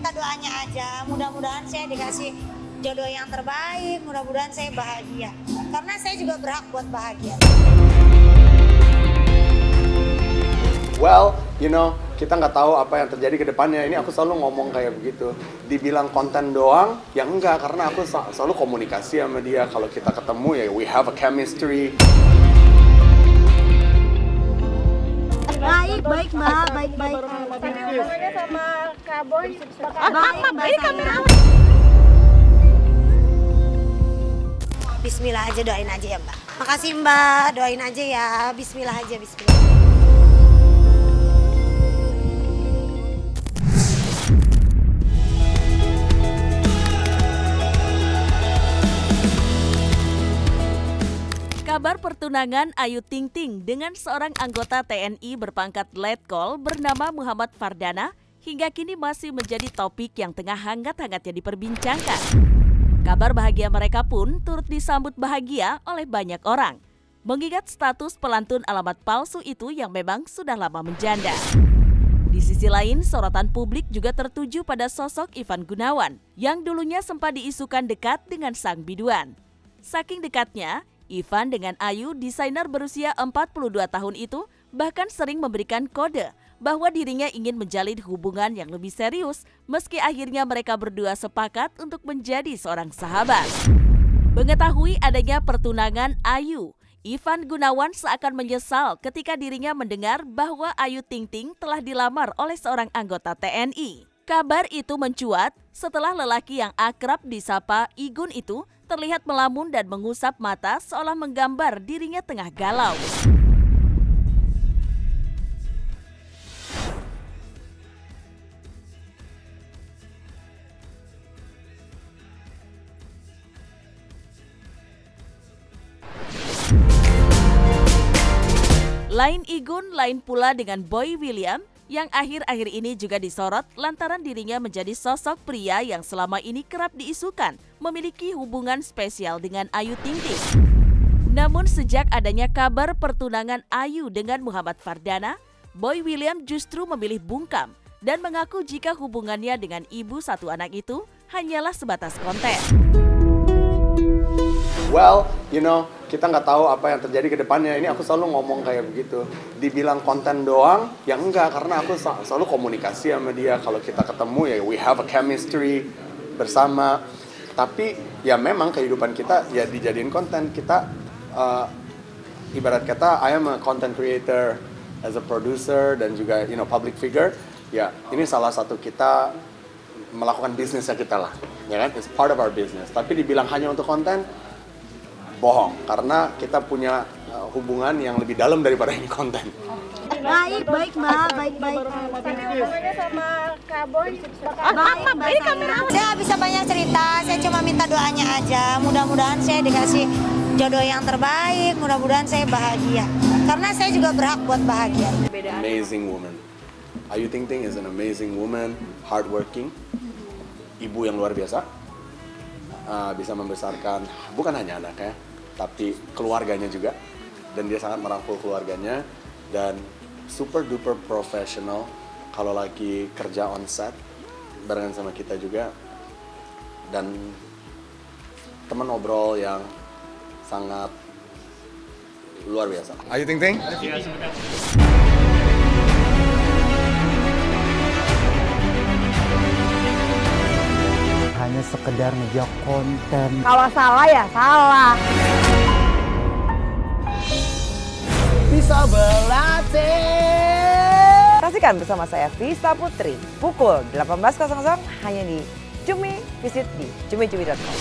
minta doanya aja, mudah-mudahan saya dikasih jodoh yang terbaik, mudah-mudahan saya bahagia. Karena saya juga berhak buat bahagia. Well, kita nggak tahu apa yang terjadi ke depannya. Ini aku selalu ngomong kayak begitu. Dibilang konten doang, ya enggak. Karena aku selalu komunikasi sama dia. Kalau kita ketemu ya we have a chemistry. Baik Mbak, baik. Tadi hubungannya sama Kak Boy Baik, kamera. Bismillah aja, doain aja ya Mbak. Makasih Mbak, doain aja ya. Bismillah aja, bismillah. Kabar pertunangan Ayu Ting Ting dengan seorang anggota TNI berpangkat Letkol bernama Muhammad Fardana hingga kini masih menjadi topik yang tengah hangat-hangatnya diperbincangkan. Kabar bahagia mereka pun turut disambut bahagia oleh banyak orang, mengingat status pelantun alamat palsu itu yang memang sudah lama menjanda. Di sisi lain, sorotan publik juga tertuju pada sosok Ivan Gunawan yang dulunya sempat diisukan dekat dengan sang biduan. Saking dekatnya, Ivan dengan Ayu, desainer berusia 42 tahun itu, bahkan sering memberikan kode bahwa dirinya ingin menjalin hubungan yang lebih serius meski akhirnya mereka berdua sepakat untuk menjadi seorang sahabat. Mengetahui adanya pertunangan Ayu, Ivan Gunawan seakan menyesal ketika dirinya mendengar bahwa Ayu Ting Ting telah dilamar oleh seorang anggota TNI. Kabar itu mencuat setelah lelaki yang akrab disapa Igun itu terlihat melamun dan mengusap mata seolah menggambar dirinya tengah galau. Lain Igun, lain pula dengan Boy William yang akhir-akhir ini juga disorot lantaran dirinya menjadi sosok pria yang selama ini kerap diisukan memiliki hubungan spesial dengan Ayu Ting Ting. Namun sejak adanya kabar pertunangan Ayu dengan Muhammad Fardana, Boy William justru memilih bungkam dan mengaku jika hubungannya dengan ibu satu anak itu hanyalah sebatas konten. Well, kita nggak tahu apa yang terjadi ke depannya. Ini aku selalu ngomong kayak begitu. Dibilang konten doang, ya enggak. Karena aku selalu komunikasi sama dia. Kalau kita ketemu ya we have a chemistry bersama. Tapi ya memang kehidupan kita ya dijadiin konten. Kita ibarat kata I am a content creator, as a producer dan juga public figure. Ya ini salah satu kita melakukan bisnisnya kita lah. Ya kan? It's part of our business. Tapi dibilang hanya untuk konten, bohong, karena kita punya hubungan yang lebih dalam daripada ini konten. Baik Mbak, baik. Tadi hubungannya sama Kak Boy Baik, kamera. Saya nggak bisa banyak cerita, saya cuma minta doanya aja. Mudah-mudahan saya dikasih jodoh yang terbaik, mudah-mudahan saya bahagia. Karena saya juga berhak buat bahagia. Amazing woman. Ayu Ting Ting is an amazing woman, hardworking, ibu yang luar biasa, bisa membesarkan bukan hanya anaknya, tapi keluarganya juga, dan dia sangat merangkul keluarganya dan super duper professional kalau lagi kerja on set barengan sama kita juga, dan teman ngobrol yang sangat luar biasa. Ayu Ting Ting? Hanya sekedar ngejok konten. Kalau salah ya salah. Bisa berlatih. Saksikan bersama saya Vista Putri pukul 18.00 hanya di Cumi. Visit di cumi-cumi.com.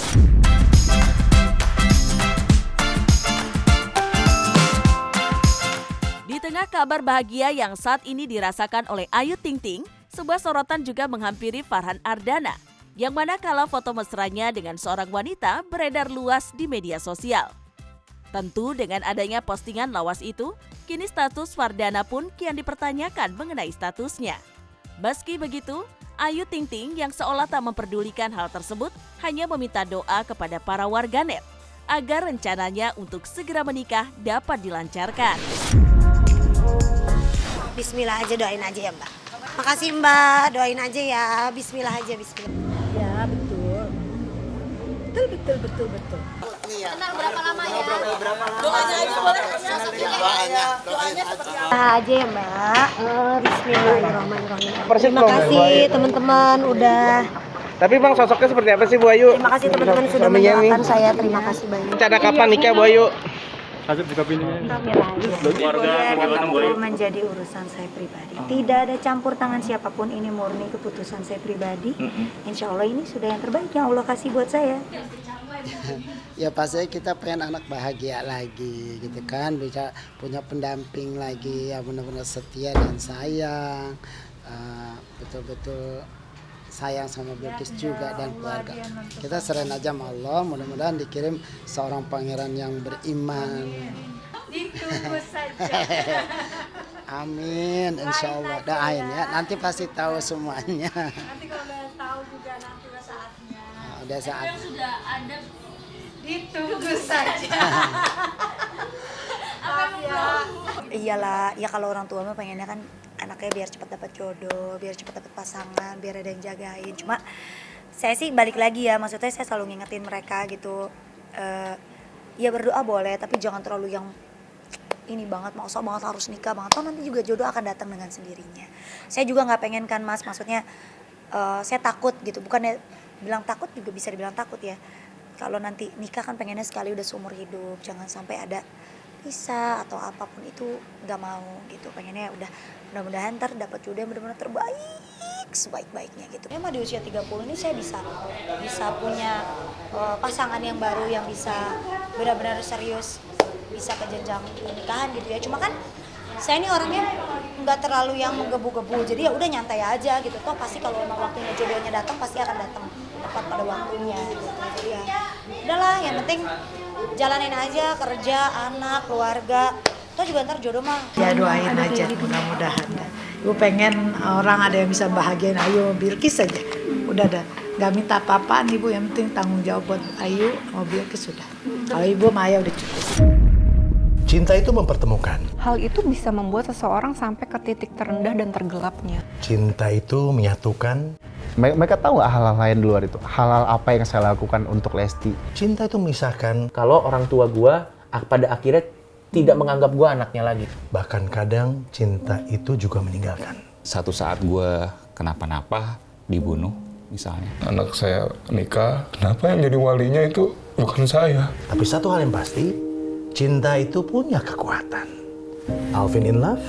Di tengah kabar bahagia yang saat ini dirasakan oleh Ayu Ting Ting, sebuah sorotan juga menghampiri Farhan Ardana, yang mana kala foto mesranya dengan seorang wanita beredar luas di media sosial. Tentu dengan adanya postingan lawas itu, kini status Fardana pun kian dipertanyakan mengenai statusnya. Meski begitu, Ayu Ting Ting yang seolah tak memperdulikan hal tersebut hanya meminta doa kepada para warganet agar rencananya untuk segera menikah dapat dilancarkan. Bismillah aja, doain aja ya Mbak. Makasih Mbak, doain aja ya. Bismillah aja, bismillah. Ya betul. Betul. Kenal berapa lama ya? Doanya aja boleh. Doanya aja ya Mbak. Bismillahirrahmanirrahim. Terima kasih teman-teman udah. Tapi Bang sosoknya seperti apa sih Bu Ayu? Terima kasih teman-teman sudah Suaminya nih. mendoakan saya. Terima kasih banyak. Rencana kapan nikah Bu Ayu? Campur menjadi urusan saya pribadi. Tidak ada campur tangan siapapun, ini murni keputusan saya pribadi. Insya Allah ini sudah yang terbaik yang Allah kasih buat saya. Ya pasti kita pengen anak bahagia lagi gitu kan, bisa punya pendamping lagi ya benar-benar setia dan sayang, betul-betul sayang sama Bilkis juga dan keluarga. Kita serahin aja sama Allah, mudah-mudahan dikirim seorang pangeran yang beriman. Ditunggu saja. Amin, insya Allah. Doain ya, nanti pasti tahu semuanya. Nanti kalau udah tahu juga nanti udah saatnya. Udah saatnya. Sudah ada. Ditunggu saja. Iyalah, ya kalau orang tua mah pengennya kan anaknya biar cepat dapat jodoh, biar cepat dapat pasangan, biar ada yang jagain. Cuma saya sih balik lagi ya, maksudnya saya selalu ngingetin mereka gitu. Ya berdoa boleh, tapi jangan terlalu yang ini banget, maksa banget harus nikah banget. Toh nanti juga jodoh akan datang dengan sendirinya. Saya juga nggak pengen kan Mas, maksudnya saya takut gitu. Bukannya bilang takut juga bisa dibilang takut ya. Kalau nanti nikah kan pengennya sekali udah seumur hidup, jangan sampai ada pisah atau apapun itu, nggak mau gitu. Pengennya udah mudah-mudahan ntar dapat jodoh yang benar-benar terbaik sebaik-baiknya gitu. Memang di usia 30 ini saya bisa punya pasangan yang baru yang bisa benar-benar serius, bisa ke jenjang pernikahan gitu ya. Cuma kan saya ini orangnya nggak terlalu yang menggebu-gebu, jadi ya udah nyantai aja gitu. Toh pasti kalau emang waktunya jodohnya datang pasti akan datang tepat pada waktunya gitu. Jadi ya udahlah, yang penting jalanin aja, kerja, anak, keluarga. Toh juga ntar jodoh mah. Ya doain aja mudah-mudahan. Ibu pengen orang ada yang bisa bahagiain Ayu sama Bilkis aja. Udah dah, nggak minta apa-apaan Ibu, yang penting tanggung jawab buat Ayu sama Bilkis sudah. Kalau Ibu sama Ayah udah cukup. Cinta itu mempertemukan. Hal itu bisa membuat seseorang sampai ke titik terendah dan tergelapnya. Cinta itu menyatukan. Mereka tahu nggak hal-hal lain di luar itu? Hal-hal apa yang saya lakukan untuk Lesti? Cinta itu memisahkan. Kalau orang tua gua pada akhirnya tidak menganggap gua anaknya lagi. Bahkan kadang cinta itu juga meninggalkan. Satu saat gua kenapa-napa, dibunuh misalnya. Anak saya nikah, kenapa yang jadi walinya itu bukan saya? Tapi satu hal yang pasti, cinta itu punya kekuatan. Alvin in Love,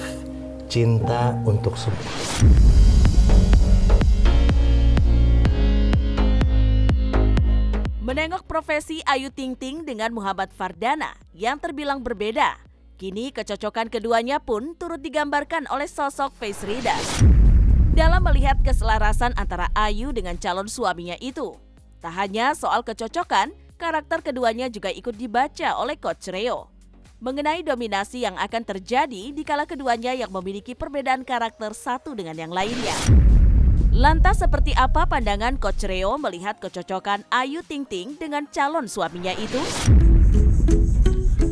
cinta untuk semua. Menengok profesi Ayu Ting Ting dengan Muhammad Fardana yang terbilang berbeda, kini kecocokan keduanya pun turut digambarkan oleh sosok face reader. Dalam melihat keselarasan antara Ayu dengan calon suaminya itu, tak hanya soal kecocokan, karakter keduanya juga ikut dibaca oleh Coach Reo. Mengenai dominasi yang akan terjadi dikala keduanya yang memiliki perbedaan karakter satu dengan yang lainnya. Lantas seperti apa pandangan Coach Reo melihat kecocokan Ayu Ting Ting dengan calon suaminya itu?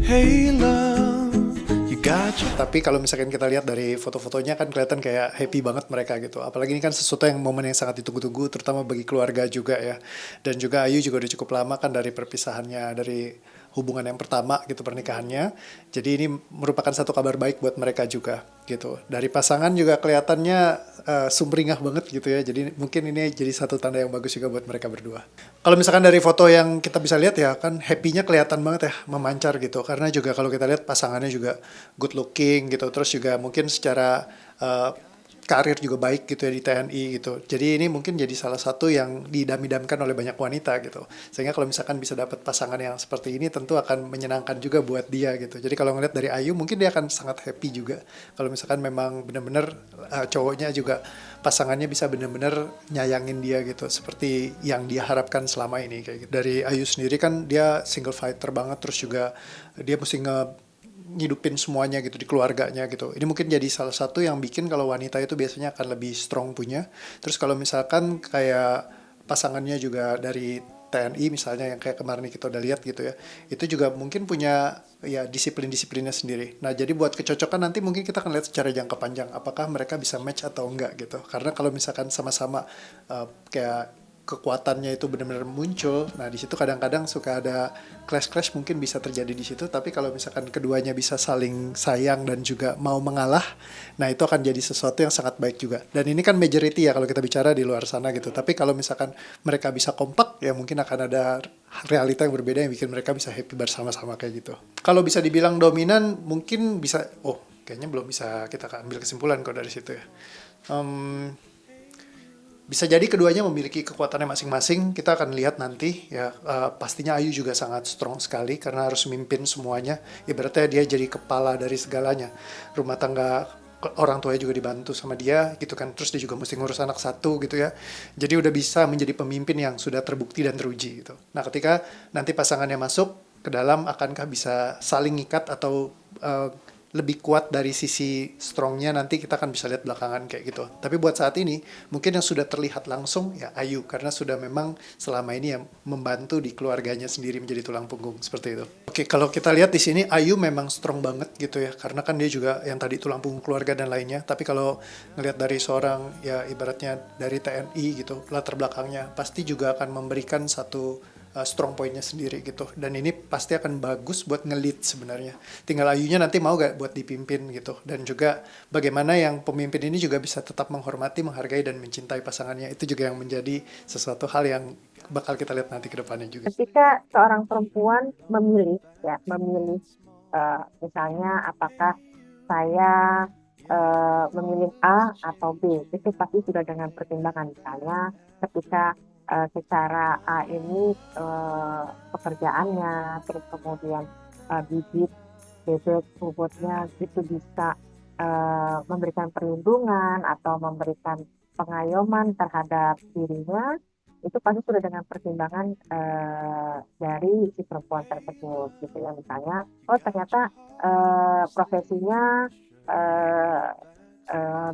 Hey love, you got you. Tapi kalau misalkan kita lihat dari foto-fotonya kan kelihatan kayak happy banget mereka gitu. Apalagi ini kan sesuatu yang momen yang sangat ditunggu-tunggu, terutama bagi keluarga juga ya. Dan juga Ayu juga udah cukup lama kan dari perpisahannya, dari hubungan yang pertama gitu, pernikahannya. Jadi ini merupakan satu kabar baik buat mereka juga gitu. Dari pasangan juga kelihatannya sumringah banget gitu ya. Jadi mungkin ini jadi satu tanda yang bagus juga buat mereka berdua. Kalau misalkan dari foto yang kita bisa lihat ya kan happy-nya kelihatan banget ya, memancar gitu. Karena juga kalau kita lihat pasangannya juga good looking gitu. Terus juga mungkin secara karir juga baik gitu ya di TNI gitu. Jadi ini mungkin jadi salah satu yang didam-idamkan oleh banyak wanita gitu. Sehingga kalau misalkan bisa dapat pasangan yang seperti ini tentu akan menyenangkan juga buat dia gitu. Jadi kalau ngeliat dari Ayu mungkin dia akan sangat happy juga. Kalau misalkan memang benar-benar cowoknya juga pasangannya bisa benar-benar nyayangin dia gitu. Seperti yang dia harapkan selama ini kayak gitu. Dari Ayu sendiri kan dia single fighter banget, terus juga dia mesti ngidupin semuanya gitu di keluarganya gitu. Ini mungkin jadi salah satu yang bikin kalau wanita itu biasanya akan lebih strong punya. Terus kalau misalkan kayak pasangannya juga dari TNI misalnya yang kayak kemarin kita udah lihat gitu ya, itu juga mungkin punya ya disiplin-disiplinnya sendiri. Nah jadi buat kecocokan nanti mungkin kita akan lihat secara jangka panjang apakah mereka bisa match atau enggak gitu. Karena kalau misalkan sama-sama kayak kekuatannya itu benar-benar muncul, nah di situ kadang-kadang suka ada clash mungkin bisa terjadi di situ. Tapi kalau misalkan keduanya bisa saling sayang dan juga mau mengalah, nah itu akan jadi sesuatu yang sangat baik juga. Dan ini kan majority ya kalau kita bicara di luar sana gitu. Tapi kalau misalkan mereka bisa kompak, ya mungkin akan ada realita yang berbeda yang bikin mereka bisa happy bersama-sama kayak gitu. Kalau bisa dibilang dominan, mungkin bisa, kayaknya belum bisa kita ambil kesimpulan kok dari situ ya. Bisa jadi keduanya memiliki kekuatannya masing-masing. Kita akan lihat nanti ya. Pastinya Ayu juga sangat strong sekali karena harus memimpin semuanya. Ibaratnya dia jadi kepala dari segalanya. Rumah tangga orang tuanya juga dibantu sama dia gitu kan. Terus dia juga mesti ngurus anak satu gitu ya. Jadi udah bisa menjadi pemimpin yang sudah terbukti dan teruji gitu. Nah ketika nanti pasangannya masuk ke dalam, akankah bisa saling ngikat atau lebih kuat dari sisi strongnya, nanti kita akan bisa lihat belakangan kayak gitu. Tapi buat saat ini mungkin yang sudah terlihat langsung ya Ayu, karena sudah memang selama ini yang membantu di keluarganya sendiri menjadi tulang punggung seperti itu. Oke, kalau kita lihat di sini Ayu memang strong banget gitu ya, karena kan dia juga yang tadi tulang punggung keluarga dan lainnya. Tapi kalau ngelihat dari seorang ya ibaratnya dari TNI gitu, latar belakangnya pasti juga akan memberikan satu strong point-nya sendiri gitu. Dan ini pasti akan bagus buat nge-lead sebenarnya. Tinggal Ayunya nanti mau gak buat dipimpin gitu. Dan juga bagaimana yang pemimpin ini juga bisa tetap menghormati, menghargai, dan mencintai pasangannya. Itu juga yang menjadi sesuatu hal yang bakal kita lihat nanti ke depannya juga. Ketika seorang perempuan memilih misalnya apakah saya memilih A atau B, itu pasti sudah dengan pertimbangan. Misalnya ketika secara A ini pekerjaannya, terus kemudian bibit, bebek, bobotnya itu bisa memberikan perlindungan atau memberikan pengayoman terhadap dirinya, itu pasti sudah dengan pertimbangan dari si perempuan tersebut gitu ya. Misalnya, ternyata profesinya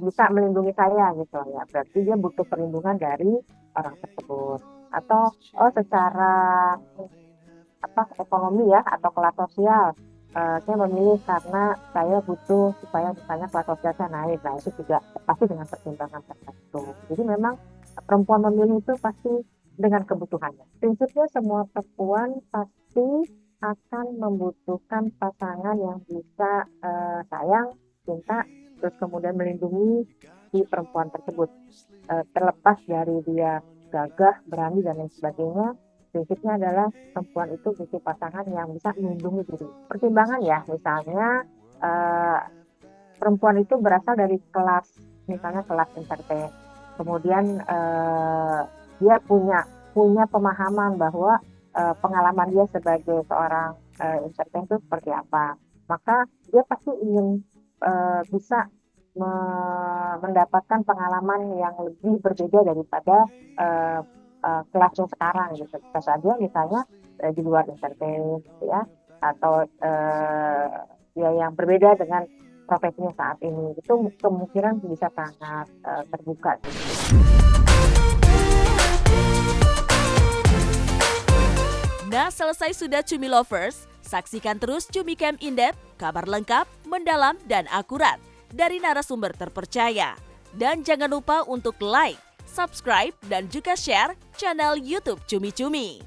bisa melindungi saya gitu ya, berarti dia butuh perlindungan dari orang tersebut. Atau secara ekonomi ya atau kelas sosial, saya memilih karena saya butuh supaya misalnya kelas sosial saya naik. Nah itu juga pasti dengan pertimbangan tertentu. Jadi memang perempuan memilih itu pasti dengan kebutuhannya. Prinsipnya semua perempuan pasti akan membutuhkan pasangan yang bisa sayang, cinta, terus kemudian melindungi si perempuan tersebut. Terlepas dari dia gagah, berani, dan lain sebagainya, prinsipnya adalah perempuan itu butuh pasangan yang bisa melindungi diri. Pertimbangan ya, misalnya perempuan itu berasal dari kelas, misalnya kelas entertain. Kemudian dia punya pemahaman bahwa pengalaman dia sebagai seorang entertain itu seperti apa. Maka dia pasti ingin bisa mendapatkan pengalaman yang lebih berbeda daripada kelasnya sekarang gitu. Bisa saja misalnya di luar entertain ya, atau ya yang berbeda dengan profesinya saat ini, itu kemungkinan bisa sangat terbuka gitu. Nah, selesai sudah Cumi Lovers, saksikan terus Cumi Camp In-Depth, kabar lengkap, mendalam, dan akurat dari narasumber terpercaya. Dan jangan lupa untuk like, subscribe, dan juga share channel YouTube Cumi Cumi.